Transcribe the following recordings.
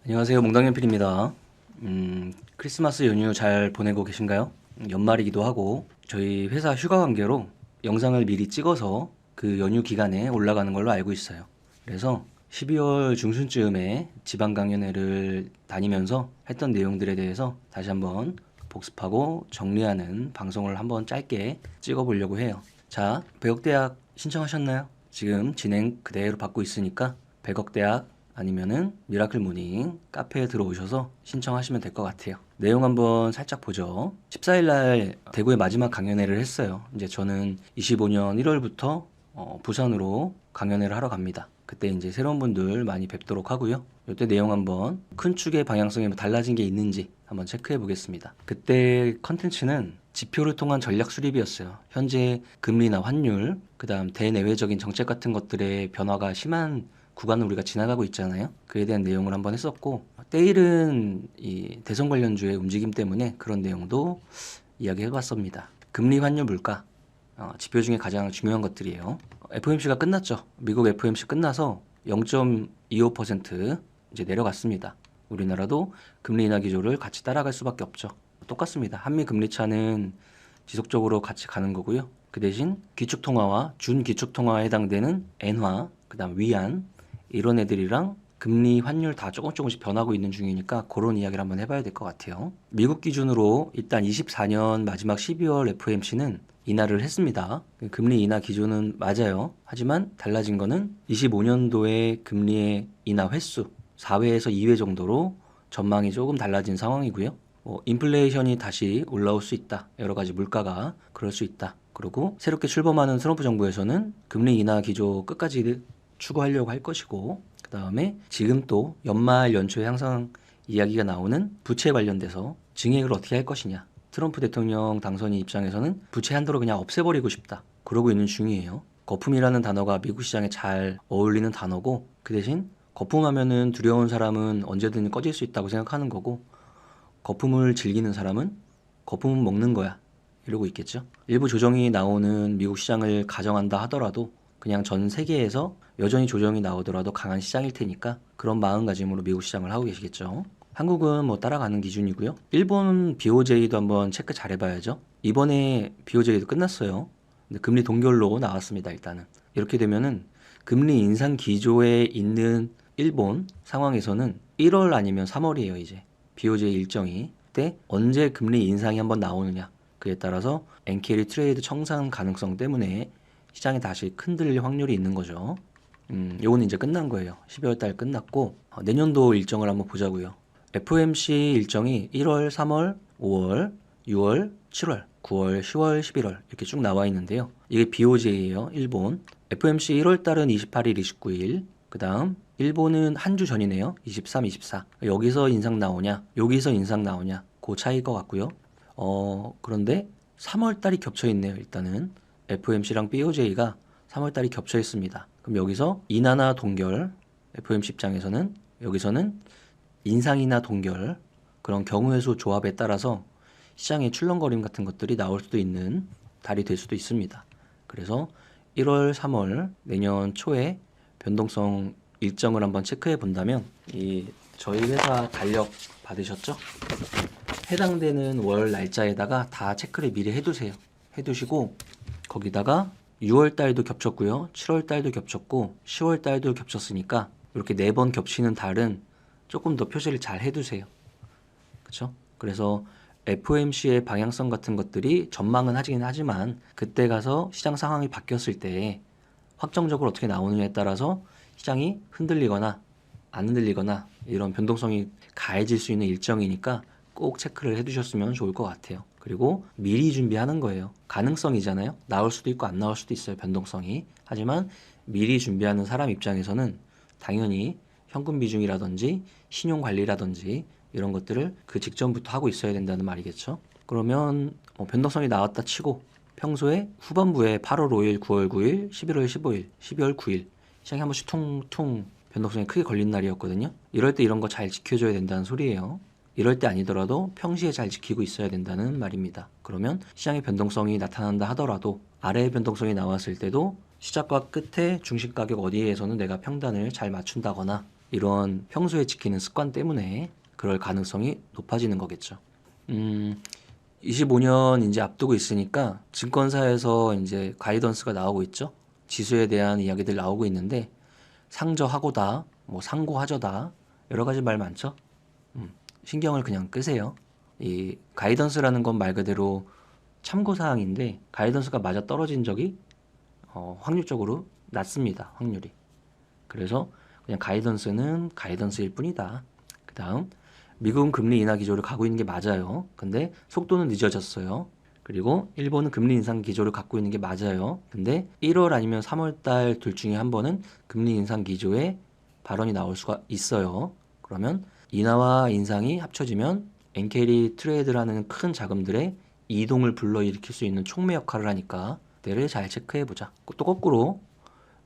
안녕하세요. 몽당연필입니다. 크리스마스 연휴 잘 보내고 계신가요? 연말이기도 하고 저희 회사 휴가 관계로 영상을 미리 찍어서 그 연휴 기간에 올라가는 걸로 알고 있어요. 그래서 12월 중순쯤에 지방 강연회를 다니면서 했던 내용들에 대해서 다시 한번 복습하고 정리하는 방송을 한번 짧게 찍어보려고 해요. 자, 백억대학 신청하셨나요? 지금 진행 그대로 받고 있으니까 백억대학 아니면은 미라클 모닝 카페에 들어오셔서 신청하시면 될 것 같아요. 내용 한번 살짝 보죠. 14일 날 대구의 마지막 강연회를 했어요. 이제 저는 25년 1월부터 부산으로 강연회를 하러 갑니다. 그때 이제 새로운 분들 많이 뵙도록 하고요. 이때 내용 한번 큰 축의 방향성이 달라진 게 있는지 한번 체크해 보겠습니다. 그때 컨텐츠는 지표를 통한 전략 수립이었어요. 현재 금리나 환율, 그다음 대내외적인 정책 같은 것들의 변화가 심한 구간을 우리가 지나가고 있잖아요. 그에 대한 내용을 한번 했었고, 때일은 이 대선 관련주의 움직임 때문에 그런 내용도 이야기해봤습니다. 금리, 환율, 물가, 지표 중에 가장 중요한 것들이에요. FOMC가 끝났죠. 미국 FOMC 끝나서 0.25% 이제 내려갔습니다. 우리나라도 금리 인하 기조를 같이 따라갈 수밖에 없죠. 똑같습니다. 한미 금리 차는 지속적으로 같이 가는 거고요. 그 대신 기축통화와 준기축통화에 해당되는 엔화, 그다음 위안 이런 애들이랑 금리, 환율 다 조금씩 변하고 있는 중이니까 그런 이야기를 한번 해봐야 될 것 같아요. 미국 기준으로 일단 24년 마지막 12월 FOMC는 인하를 했습니다. 금리 인하 기조는 맞아요. 하지만 달라진 거는 25년도의 금리의 인하 횟수 4회에서 2회 정도로 전망이 조금 달라진 상황이고요. 인플레이션이 다시 올라올 수 있다. 여러 가지 물가가 그럴 수 있다. 그리고 새롭게 출범하는 트럼프 정부에서는 금리 인하 기조 끝까지 추구하려고 할 것이고, 그 다음에 지금 또 연말 연초에 항상 이야기가 나오는 부채 관련돼서 증액을 어떻게 할 것이냐. 트럼프 대통령 당선인 입장에서는 부채 한도를 그냥 없애버리고 싶다. 그러고 있는 중이에요. 거품이라는 단어가 미국 시장에 잘 어울리는 단어고, 그 대신 거품하면은 두려운 사람은 언제든 꺼질 수 있다고 생각하는 거고, 거품을 즐기는 사람은 거품은 먹는 거야. 이러고 있겠죠. 일부 조정이 나오는 미국 시장을 가정한다 하더라도 그냥 전 세계에서 여전히 조정이 나오더라도 강한 시장일 테니까 그런 마음가짐으로 미국 시장을 하고 계시겠죠. 한국은 뭐 따라가는 기준이고요. 일본 BOJ도 한번 체크 잘 해봐야죠. 이번에 BOJ도 끝났어요. 근데 금리 동결로 나왔습니다. 일단은 이렇게 되면은 금리 인상 기조에 있는 일본 상황에서는 1월 아니면 3월이에요. 이제 BOJ 일정이 그때 언제 금리 인상이 한번 나오느냐 그에 따라서 엔캐리 트레이드 청산 가능성 때문에 시장이 다시 흔들릴 확률이 있는 거죠. 요거는 이제 끝난 거예요. 12월 달 끝났고 내년도 일정을 한번 보자고요. FOMC 일정이 1월, 3월, 5월, 6월, 7월, 9월, 10월, 11월 이렇게 쭉 나와 있는데요. 이게 BOJ예요. 일본. FOMC 1월 달은 28일, 29일. 그 다음 일본은 한 주 전이네요. 23, 24. 여기서 인상 나오냐, 여기서 인상 나오냐 그 차이일 것 같고요. 그런데 3월 달이 겹쳐 있네요. 일단은 FOMC랑 BOJ가 3월 달이 겹쳐 있습니다. 그럼 여기서 인하나 동결, FOMC 입장에서는 여기서는 인상이나 동결 그런 경우의 수 조합에 따라서 시장의 출렁거림 같은 것들이 나올 수도 있는 달이 될 수도 있습니다. 그래서 1월, 3월 내년 초에 변동성 일정을 한번 체크해 본다면 저희 회사 달력 받으셨죠? 해당되는 월 날짜에다가 다 체크를 미리 해두세요. 해두시고 거기다가 6월 달도 겹쳤고요. 7월 달도 겹쳤고 10월 달도 겹쳤으니까 이렇게 4번 겹치는 달은 조금 더 표시를 잘 해두세요. 그렇죠? 그래서 FOMC의 방향성 같은 것들이 전망은 하긴 하지만 그때 가서 시장 상황이 바뀌었을 때 확정적으로 어떻게 나오느냐에 따라서 시장이 흔들리거나 안 흔들리거나 이런 변동성이 가해질 수 있는 일정이니까 꼭 체크를 해두셨으면 좋을 것 같아요. 그리고 미리 준비하는 거예요. 가능성이잖아요. 나올 수도 있고 안 나올 수도 있어요. 변동성이. 하지만 미리 준비하는 사람 입장에서는 당연히 현금 비중이라든지 신용 관리라든지 이런 것들을 그 직전부터 하고 있어야 된다는 말이겠죠. 그러면 변동성이 나왔다 치고 평소에 후반부에 8월 5일, 9월 9일, 11월 15일, 12월 9일 시장이 한 번씩 퉁퉁 변동성이 크게 걸린 날이었거든요. 이럴 때 이런 거 잘 지켜줘야 된다는 소리예요. 이럴 때 아니더라도 평시에 잘 지키고 있어야 된다는 말입니다. 그러면 시장의 변동성이 나타난다 하더라도 아래의 변동성이 나왔을 때도 시작과 끝에 중심 가격 어디에서는 내가 평단을 잘 맞춘다거나 이런 평소에 지키는 습관 때문에 그럴 가능성이 높아지는 거겠죠. 25년 이제 앞두고 있으니까 증권사에서 이제 가이던스가 나오고 있죠. 지수에 대한 이야기들 나오고 있는데 상저하고다, 뭐 상고하저다 여러 가지 말 많죠. 신경을 그냥 끄세요. 이 가이던스라는 건 말 그대로 참고사항인데 가이던스가 맞아 떨어진 적이 확률적으로 낮습니다. 확률이. 그래서 그냥 가이던스는 가이던스일 뿐이다. 그 다음 미국은 금리 인하 기조를 가고 있는 게 맞아요. 근데 속도는 늦어졌어요. 그리고 일본은 금리 인상 기조를 갖고 있는 게 맞아요. 근데 1월 아니면 3월 달 둘 중에 한 번은 금리 인상 기조에 발언이 나올 수가 있어요. 그러면 인하와 인상이 합쳐지면 엔캐리 트레이드라는 큰 자금들의 이동을 불러일으킬 수 있는 촉매 역할을 하니까 그때를 잘 체크해보자. 또 거꾸로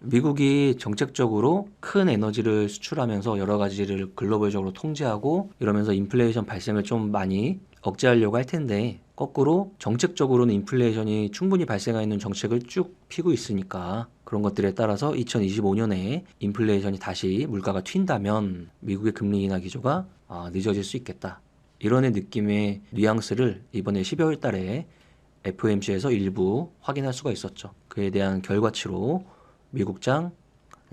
미국이 정책적으로 큰 에너지를 수출하면서 여러 가지를 글로벌적으로 통제하고 이러면서 인플레이션 발생을 좀 많이 억제하려고 할 텐데 거꾸로 정책적으로는 인플레이션이 충분히 발생할 있는 정책을 쭉 피고 있으니까 그런 것들에 따라서 2025년에 인플레이션이 다시 물가가 튄다면 미국의 금리 인하 기조가 늦어질 수 있겠다. 이런 느낌의 뉘앙스를 이번에 12월 달에 FOMC에서 일부 확인할 수가 있었죠. 그에 대한 결과치로 미국장,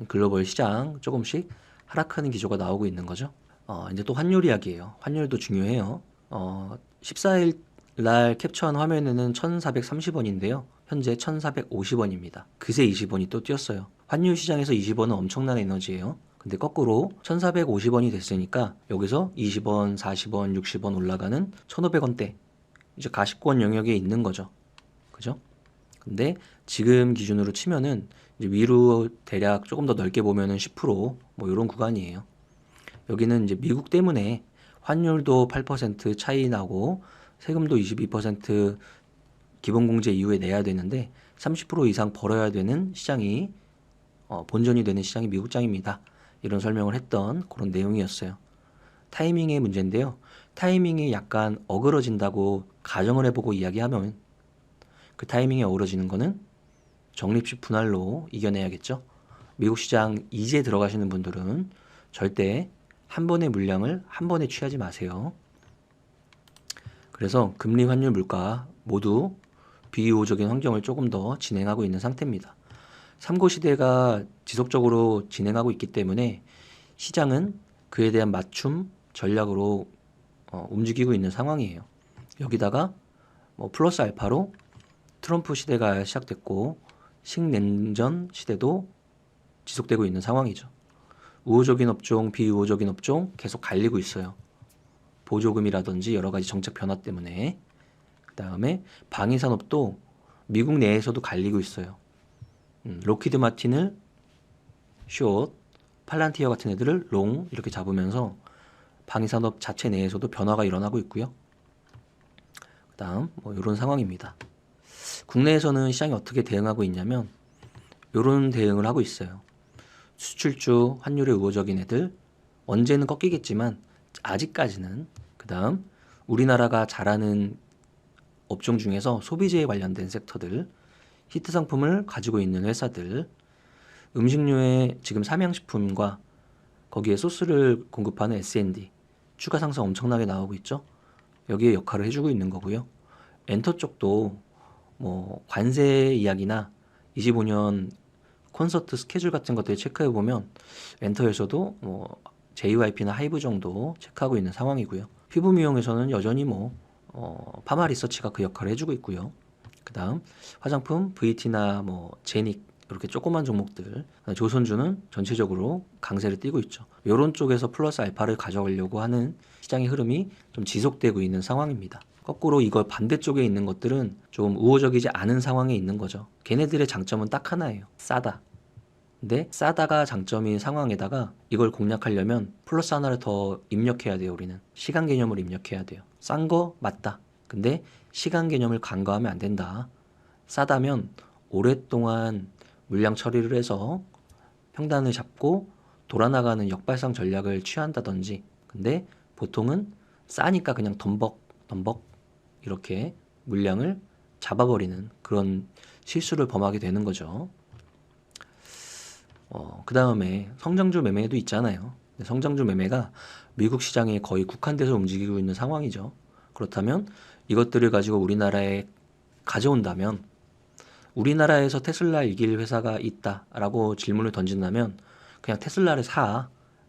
글로벌 시장 조금씩 하락하는 기조가 나오고 있는 거죠. 이제 또 환율 이야기예요. 환율도 중요해요. 14일 날 캡처한 화면에는 1,430원인데요. 현재 1,450원입니다. 그새 20원이 또 뛰었어요. 환율 시장에서 20원은 엄청난 에너지예요. 근데 거꾸로 1,450원이 됐으니까 여기서 20원, 40원, 60원 올라가는 1,500원대 이제 가시권 영역에 있는 거죠. 그죠? 근데 지금 기준으로 치면은 이제 위로 대략 조금 더 넓게 보면은 10%뭐 이런 구간이에요. 여기는 이제 미국 때문에 환율도 8% 차이 나고 세금도 22% 기본공제 이후에 내야 되는데 30% 이상 벌어야 되는 시장이 본전이 되는 시장이 미국장입니다. 이런 설명을 했던 그런 내용이었어요. 타이밍의 문제인데요. 타이밍이 약간 어그러진다고 가정을 해보고 이야기하면 그 타이밍에 어우러지는 거는 적립식 분할로 이겨내야겠죠. 미국 시장 이제 들어가시는 분들은 절대 한 번의 물량을 한 번에 취하지 마세요. 그래서 금리, 환율, 물가 모두 비우호적인 환경을 조금 더 진행하고 있는 상태입니다. 삼고 시대가 지속적으로 진행하고 있기 때문에 시장은 그에 대한 맞춤 전략으로 움직이고 있는 상황이에요. 여기다가 뭐 플러스 알파로 트럼프 시대가 시작됐고 신냉전 시대도 지속되고 있는 상황이죠. 우호적인 업종, 비우호적인 업종 계속 갈리고 있어요. 보조금이라든지 여러 가지 정책 변화 때문에. 그 다음에 방위산업도 미국 내에서도 갈리고 있어요. 로키드 마틴을 숏, 팔란티어 같은 애들을 롱 이렇게 잡으면서 방위산업 자체 내에서도 변화가 일어나고 있고요. 그 다음 뭐 이런 상황입니다. 국내에서는 시장이 어떻게 대응하고 있냐면 이런 대응을 하고 있어요. 수출주 환율의 우호적인 애들 언제는 꺾이겠지만 아직까지는 그 다음 우리나라가 잘하는 업종 중에서 소비재에 관련된 섹터들 히트 상품을 가지고 있는 회사들 음식료의 지금 삼양식품과 거기에 소스를 공급하는 S&D 추가 상승 엄청나게 나오고 있죠. 여기에 역할을 해주고 있는 거고요. 엔터 쪽도 뭐 관세 이야기나 25년 콘서트 스케줄 같은 것들 체크해 보면 엔터에서도 뭐 JYP나 하이브 정도 체크하고 있는 상황이고요. 피부 미용에서는 여전히 뭐 파마 리서치가 그 역할을 해주고 있고요. 그 다음 화장품 VT나 뭐 제닉 이렇게 조그만 종목들 조선주는 전체적으로 강세를 띠고 있죠. 이런 쪽에서 플러스 알파를 가져가려고 하는 시장의 흐름이 좀 지속되고 있는 상황입니다. 거꾸로 이걸 반대쪽에 있는 것들은 좀 우호적이지 않은 상황에 있는 거죠. 걔네들의 장점은 딱 하나예요. 싸다. 근데 싸다가 장점인 상황에다가 이걸 공략하려면 플러스 하나를 더 입력해야 돼요. 우리는 시간 개념을 입력해야 돼요. 싼 거 맞다. 근데 시간 개념을 간과하면 안 된다. 싸다면 오랫동안 물량 처리를 해서 평단을 잡고 돌아나가는 역발상 전략을 취한다든지 근데 보통은 싸니까 그냥 덤벅 이렇게 물량을 잡아버리는 그런 실수를 범하게 되는 거죠. 그 다음에 성장주 매매도 있잖아요. 성장주 매매가 미국 시장에 거의 국한돼서 움직이고 있는 상황이죠. 그렇다면 이것들을 가지고 우리나라에 가져온다면 우리나라에서 테슬라 이길 회사가 있다라고 질문을 던진다면 그냥 테슬라를 사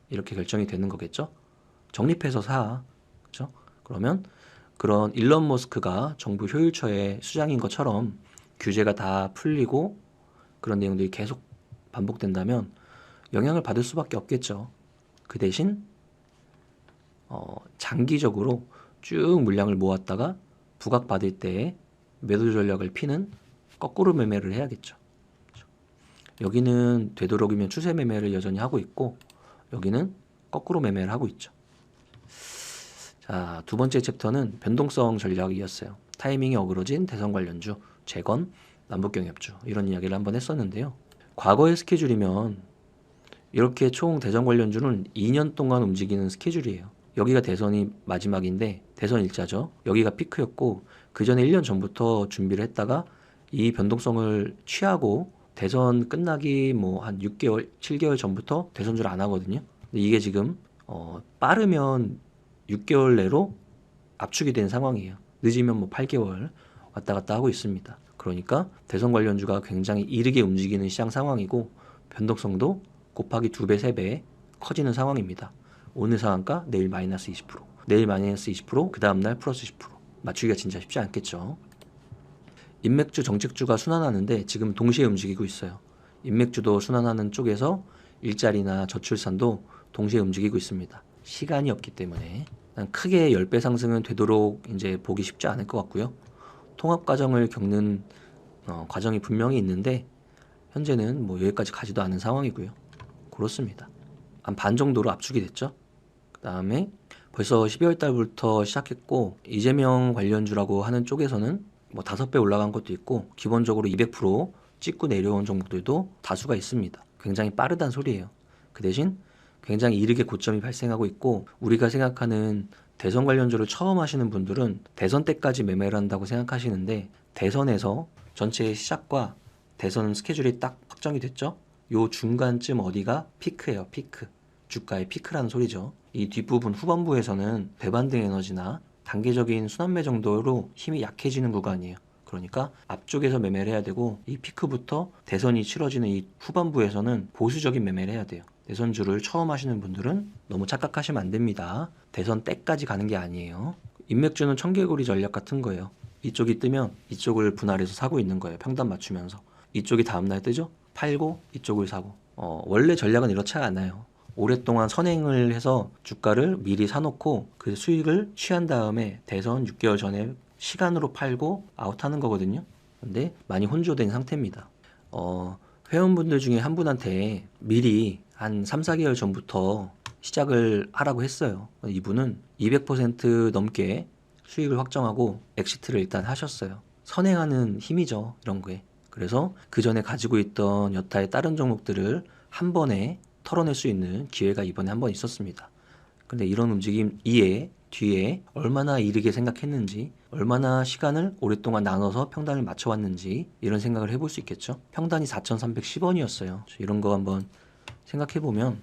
이렇게 결정이 되는 거겠죠. 적립해서 사. 그렇죠? 그러면 그런 일론 머스크가 정부 효율처의 수장인 것처럼 규제가 다 풀리고 그런 내용들이 계속 반복된다면 영향을 받을 수밖에 없겠죠. 그 대신 장기적으로 쭉 물량을 모았다가 부각받을 때 매도 전략을 피는 거꾸로 매매를 해야겠죠. 여기는 되도록이면 추세 매매를 여전히 하고 있고 여기는 거꾸로 매매를 하고 있죠. 자, 두 번째 챕터는 변동성 전략이었어요. 타이밍이 어그러진 대선 관련주, 재건, 남북경협주 이런 이야기를 한번 했었는데요. 과거의 스케줄이면 이렇게 총 대선 관련주는 2년 동안 움직이는 스케줄이에요. 여기가 대선이 마지막인데 대선 일자죠. 여기가 피크였고 그 전에 1년 전부터 준비를 했다가 이 변동성을 취하고 대선 끝나기 뭐 한 6개월, 7개월 전부터 대선주를 안 하거든요. 근데 이게 지금 빠르면 6개월 내로 압축이 된 상황이에요. 늦으면 뭐 8개월 왔다 갔다 하고 있습니다. 그러니까 대선 관련주가 굉장히 이르게 움직이는 시장 상황이고 변동성도 곱하기 2배, 3배 커지는 상황입니다. 오늘 상한가, 내일 마이너스 20%, 내일 마이너스 20%, 그 다음날 플러스 10%. 맞추기가 진짜 쉽지 않겠죠. 인맥주, 정책주가 순환하는데 지금 동시에 움직이고 있어요. 인맥주도 순환하는 쪽에서 일자리나 저출산도 동시에 움직이고 있습니다. 시간이 없기 때문에 크게 10배 상승은 되도록 이제 보기 쉽지 않을 것 같고요. 통합 과정을 겪는 과정이 분명히 있는데 현재는 뭐 여기까지 가지도 않은 상황이고요. 그렇습니다. 한 반 정도로 압축이 됐죠. 그 다음에 벌써 12월 달부터 시작했고 이재명 관련주라고 하는 쪽에서는 뭐 5배 올라간 것도 있고 기본적으로 200% 찍고 내려온 종목들도 다수가 있습니다. 굉장히 빠르단 소리예요. 그 대신 굉장히 이르게 고점이 발생하고 있고 우리가 생각하는 대선 관련주를 처음 하시는 분들은 대선 때까지 매매를 한다고 생각하시는데 대선에서 전체의 시작과 대선 스케줄이 딱 확정이 됐죠. 요 중간쯤 어디가 피크예요. 피크. 주가의 피크라는 소리죠. 이 뒷부분 후반부에서는 배반등 에너지나 단계적인 순환매 정도로 힘이 약해지는 구간이에요. 그러니까 앞쪽에서 매매를 해야 되고 이 피크부터 대선이 치러지는 이 후반부에서는 보수적인 매매를 해야 돼요. 대선주를 처음 하시는 분들은 너무 착각하시면 안 됩니다. 대선 때까지 가는 게 아니에요. 인맥주는 청개구리 전략 같은 거예요. 이쪽이 뜨면 이쪽을 분할해서 사고 있는 거예요. 평단 맞추면서. 이쪽이 다음날 뜨죠? 팔고 이쪽을 사고. 원래 전략은 이렇지 않아요. 오랫동안 선행을 해서 주가를 미리 사놓고 그 수익을 취한 다음에 대선 6개월 전에 시간으로 팔고 아웃하는 거거든요. 근데 많이 혼조된 상태입니다. 회원분들 중에 한 분한테 미리 한 3, 4개월 전부터 시작을 하라고 했어요. 이분은 200% 넘게 수익을 확정하고 엑시트를 일단 하셨어요. 선행하는 힘이죠. 이런 거에. 그래서 그 전에 가지고 있던 여타의 다른 종목들을 한 번에 털어낼 수 있는 기회가 이번에 한 번 있었습니다. 근데 이런 움직임 이에 뒤에 얼마나 이르게 생각했는지 얼마나 시간을 오랫동안 나눠서 평단을 맞춰왔는지 이런 생각을 해볼 수 있겠죠. 평단이 4,310원이었어요. 이런 거 한번 생각해보면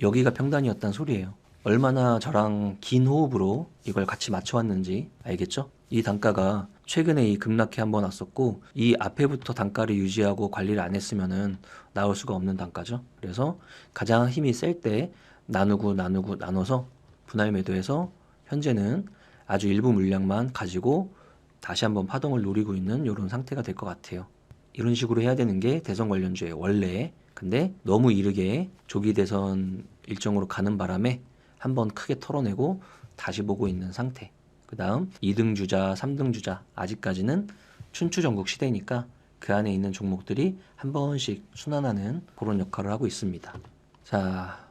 여기가 평단이었단 소리예요. 얼마나 저랑 긴 호흡으로 이걸 같이 맞춰왔는지 알겠죠? 이 단가가 최근에 이 급락해 한번 왔었고 이 앞에부터 단가를 유지하고 관리를 안 했으면은 나올 수가 없는 단가죠. 그래서 가장 힘이 셀 때 나눠서 분할 매도해서 현재는 아주 일부 물량만 가지고 다시 한번 파동을 노리고 있는 이런 상태가 될 것 같아요. 이런 식으로 해야 되는 게 대선 관련주예요. 원래. 근데 너무 이르게 조기 대선 일정으로 가는 바람에 한번 크게 털어내고 다시 보고 있는 상태. 그 다음 2등 주자, 3등 주자 아직까지는 춘추전국 시대니까 그 안에 있는 종목들이 한 번씩 순환하는 그런 역할을 하고 있습니다. 자,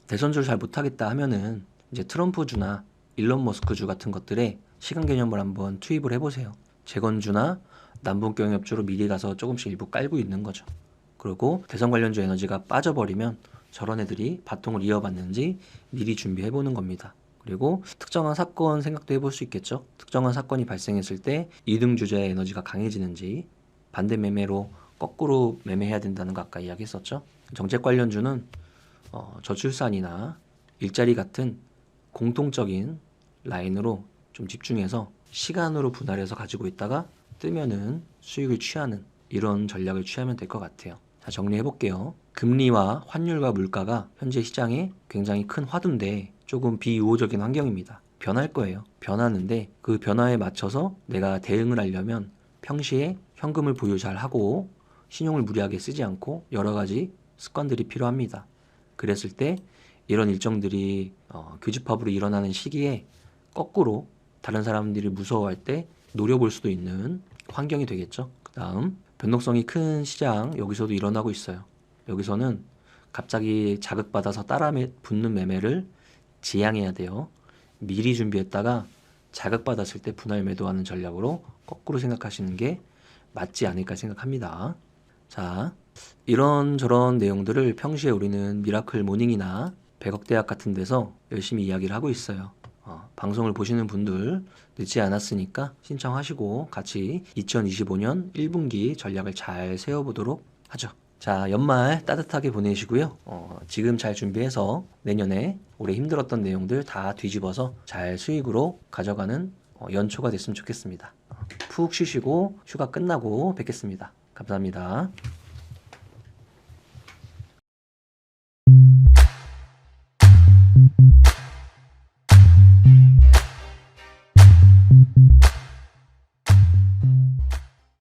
대선주를 잘 못하겠다 하면은 이제 트럼프주나 일론 머스크주 같은 것들에 시간 개념을 한번 투입을 해보세요. 재건주나 남북경협주로 미리 가서 조금씩 일부 깔고 있는 거죠. 그리고 대선 관련주 에너지가 빠져버리면 저런 애들이 바통을 이어받는지 미리 준비해보는 겁니다. 그리고 특정한 사건 생각도 해볼 수 있겠죠. 특정한 사건이 발생했을 때 2등 주자의 에너지가 강해지는지 반대 매매로 거꾸로 매매해야 된다는 거 아까 이야기했었죠. 정책 관련주는 저출산이나 일자리 같은 공통적인 라인으로 좀 집중해서 시간으로 분할해서 가지고 있다가 뜨면은 수익을 취하는 이런 전략을 취하면 될 것 같아요. 자, 정리해 볼게요. 금리와 환율과 물가가 현재 시장에 굉장히 큰 화두인데 조금 비우호적인 환경입니다. 변할 거예요. 변하는데 그 변화에 맞춰서 내가 대응을 하려면 평시에 현금을 보유 잘 하고 신용을 무리하게 쓰지 않고 여러 가지 습관들이 필요합니다. 그랬을 때 이런 일정들이 교집합으로 일어나는 시기에 거꾸로 다른 사람들이 무서워할 때 노려볼 수도 있는 환경이 되겠죠. 그 다음 변동성이 큰 시장 여기서도 일어나고 있어요. 여기서는 갑자기 자극받아서 따라 붙는 매매를 지양해야 돼요. 미리 준비했다가 자극받았을 때 분할 매도하는 전략으로 거꾸로 생각하시는 게 맞지 않을까 생각합니다. 자, 이런저런 내용들을 평시에 우리는 미라클 모닝이나 백억대학 같은 데서 열심히 이야기를 하고 있어요. 방송을 보시는 분들 늦지 않았으니까 신청하시고 같이 2025년 1분기 전략을 잘 세워보도록 하죠. 자, 연말 따뜻하게 보내시고요. 지금 잘 준비해서 내년에 올해 힘들었던 내용들 다 뒤집어서 잘 수익으로 가져가는 연초가 됐으면 좋겠습니다. 푹 쉬시고 휴가 끝나고 뵙겠습니다. 감사합니다.